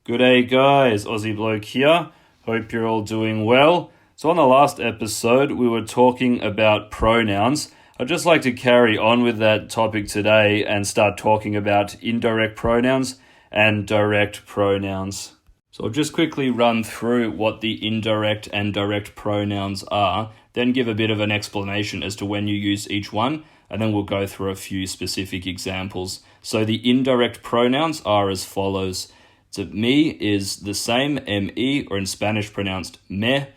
G'day guys, Aussie Bloke here. Hope you're all doing well. So on the last episode, we were talking about pronouns. I'd just like to carry on with that topic today and start talking about indirect pronouns and direct pronouns. So I'll just quickly run through what the indirect and direct pronouns are, then give a bit of an explanation as to when you use each one, and then we'll go through a few specific examples. So the indirect pronouns are as follows. So me is the same, me, or in Spanish pronounced me.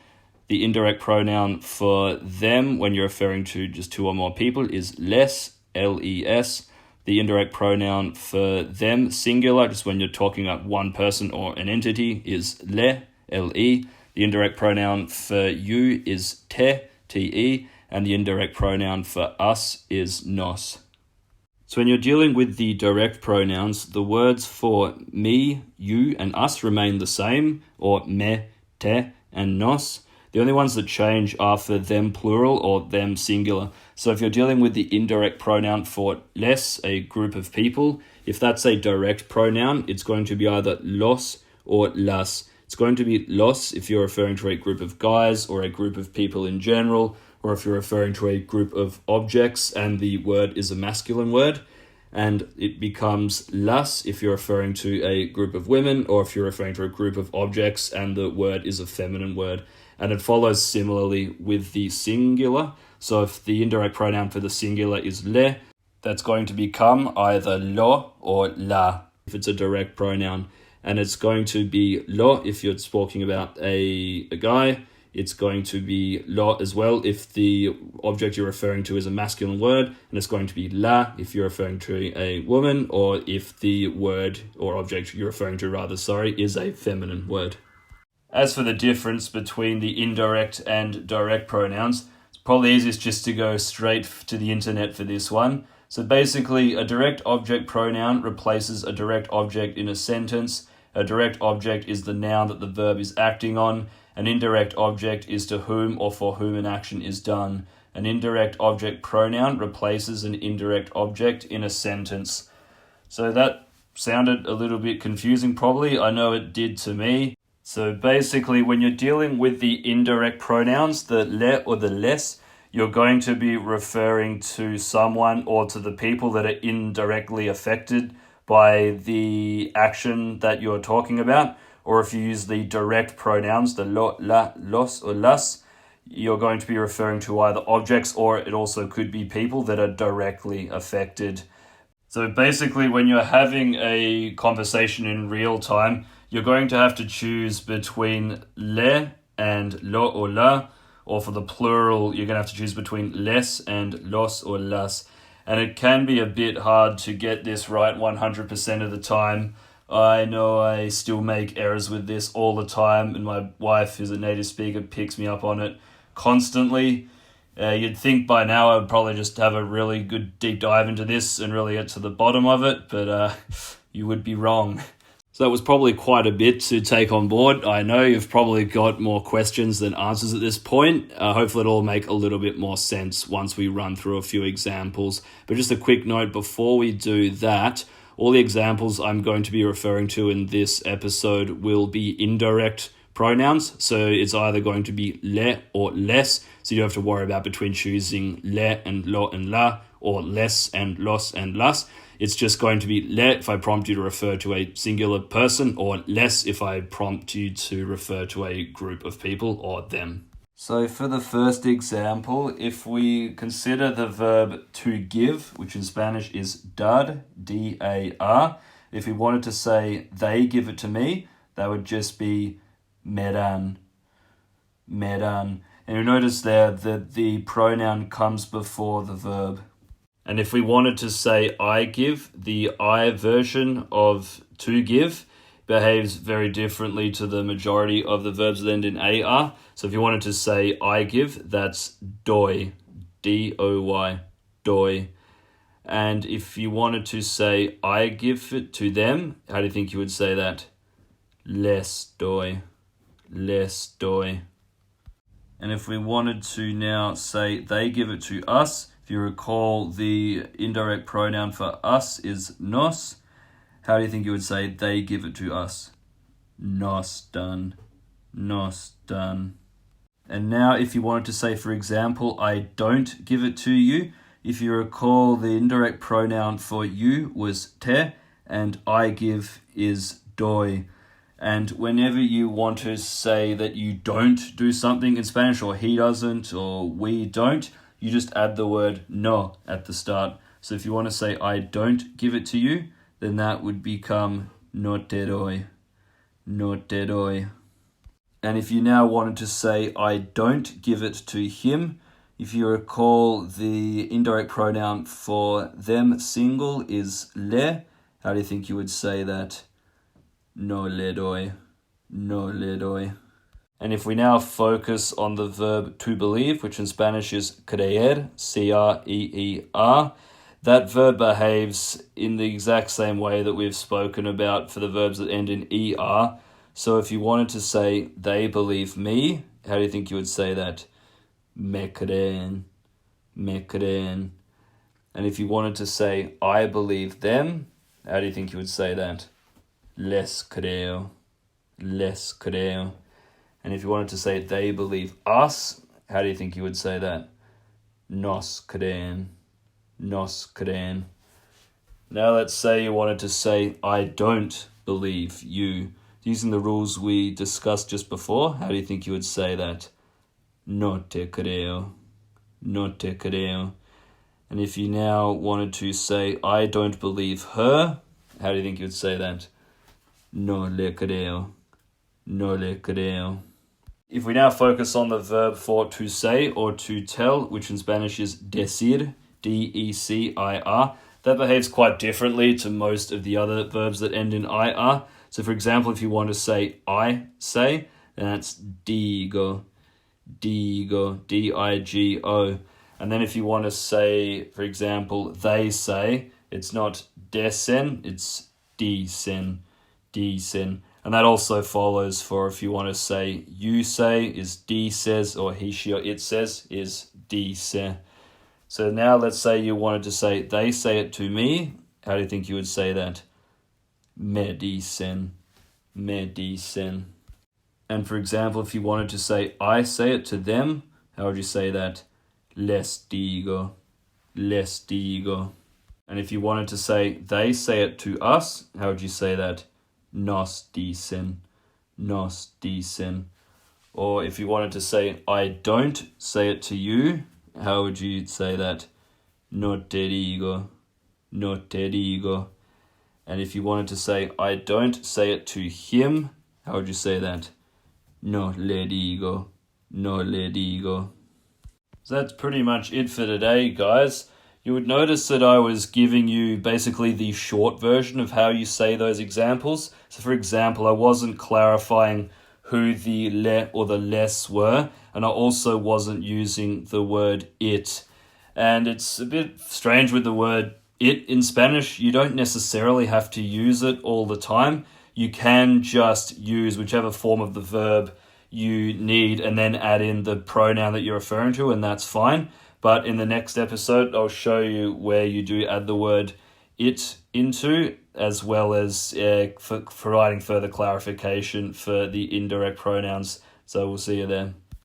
The indirect pronoun for them, when you're referring to just two or more people, is les, les. The indirect pronoun for them, singular, just when you're talking about one person or an entity, is le, le. The indirect pronoun for you is te, te. And the indirect pronoun for us is nos. So when you're dealing with the direct pronouns, the words for me, you, and us remain the same, or me, te, and nos. The only ones that change are for them plural or them singular. So if you're dealing with the indirect pronoun for les, a group of people, if that's a direct pronoun, it's going to be either los or las. It's going to be los if you're referring to a group of guys or a group of people in general, or if you're referring to a group of objects and the word is a masculine word, and it becomes las if you're referring to a group of women, or if you're referring to a group of objects and the word is a feminine word. And it follows similarly with the singular. So if the indirect pronoun for the singular is le, that's going to become either lo or la if it's a direct pronoun. And it's going to be lo if you're talking about a guy. It's going to be lo as well if the object you're referring to is a masculine word, and it's going to be la if you're referring to a woman, or if the word or object you're referring to is a feminine word. As for the difference between the indirect and direct pronouns, it's probably easiest just to go straight to the internet for this one. So basically, a direct object pronoun replaces a direct object in a sentence. A direct object is the noun that the verb is acting on. An indirect object is to whom or for whom an action is done. An indirect object pronoun replaces an indirect object in a sentence. So that sounded a little bit confusing probably. I know it did to me. So basically, when you're dealing with the indirect pronouns, the le or the les, you're going to be referring to someone or to the people that are indirectly affected by the action that you're talking about. Or if you use the direct pronouns, the lo, la, los, or las, you're going to be referring to either objects, or it also could be people that are directly affected. So basically, when you're having a conversation in real time, you're going to have to choose between le and lo or la, or for the plural, you're going to have to choose between les and los or las. And it can be a bit hard to get this right 100% of the time. I know I still make errors with this all the time, and my wife, who's a native speaker, picks me up on it constantly. You'd think by now I'd probably just have a really good deep dive into this and really get to the bottom of it, but you would be wrong. So that was probably quite a bit to take on board. I know you've probably got more questions than answers at this point. Hopefully it'll make a little bit more sense once we run through a few examples. But just a quick note before we do that, all the examples I'm going to be referring to in this episode will be indirect pronouns. So it's either going to be le or les. So you don't have to worry about between choosing le and lo and la, or les and los and las. It's just going to be le if I prompt you to refer to a singular person, or les if I prompt you to refer to a group of people or them. So for the first example, if we consider the verb to give, which in Spanish is dar, D-A-R, if we wanted to say they give it to me, that would just be me dan, me dan. And you notice there that the pronoun comes before the verb. And if we wanted to say I give, the I version of to give behaves very differently to the majority of the verbs that end in AR. So if you wanted to say I give, that's doi, D-O-Y, doi. And if you wanted to say I give it to them, how do you think you would say that? Les doi, les doi. And if we wanted to now say they give it to us, if you recall, the indirect pronoun for us is nos. How do you think you would say they give it to us? nos done, nos done. And now if you wanted to say, for example, I don't give it to you, if you recall, the indirect pronoun for you was te, and I give is doi. And whenever you want to say that you don't do something in Spanish, or he doesn't, or we don't, you just add the word no at the start. So if you want to say, I don't give it to you, then that would become no te doy, no te doy. And if you now wanted to say, I don't give it to him, if you recall, the indirect pronoun for them single is le. How do you think you would say that? No le doy, no le doy. And if we now focus on the verb to believe, which in Spanish is creer, C-R-E-E-R, that verb behaves in the exact same way that we've spoken about for the verbs that end in ER. So if you wanted to say, they believe me, how do you think you would say that? Me creen, me creen. And if you wanted to say, I believe them, how do you think you would say that? Les creo, les creo. And if you wanted to say, they believe us, how do you think you would say that? Nos creen, nos creen. Now let's say you wanted to say, I don't believe you. Using the rules we discussed just before, how do you think you would say that? No te creo, no te creo. And if you now wanted to say, I don't believe her, how do you think you would say that? No le creo, no le creo. If we now focus on the verb for to say or to tell, which in Spanish is decir, D-E-C-I-R, that behaves quite differently to most of the other verbs that end in I-R. So for example, if you want to say I say, then that's digo, digo, D-I-G-O. And then if you want to say, for example, they say, it's not desen, it's dicen, dicen. And that also follows for if you want to say you say is dices, or he, she, or it says is dice. So now let's say you wanted to say they say it to me. How do you think you would say that? Me dicen, me dicen. And for example, if you wanted to say I say it to them, how would you say that? Les digo, les digo. And if you wanted to say they say it to us, how would you say that? Nos dicen, nos dicen. Or if you wanted to say I don't say it to you, how would you say that? No te digo, no te digo. And if you wanted to say I don't say it to him, how would you say that? No le digo, no le digo. So that's pretty much it for today, guys. You would notice that I was giving you basically the short version of how you say those examples. So for example, I wasn't clarifying who the le or the les were, and I also wasn't using the word it. And it's a bit strange with the word it in Spanish. You don't necessarily have to use it all the time. You can just use whichever form of the verb you need and then add in the pronoun that you're referring to, and that's fine. But in the next episode, I'll show you where you do add the word it into, as well as for providing further clarification for the indirect pronouns. So we'll see you then.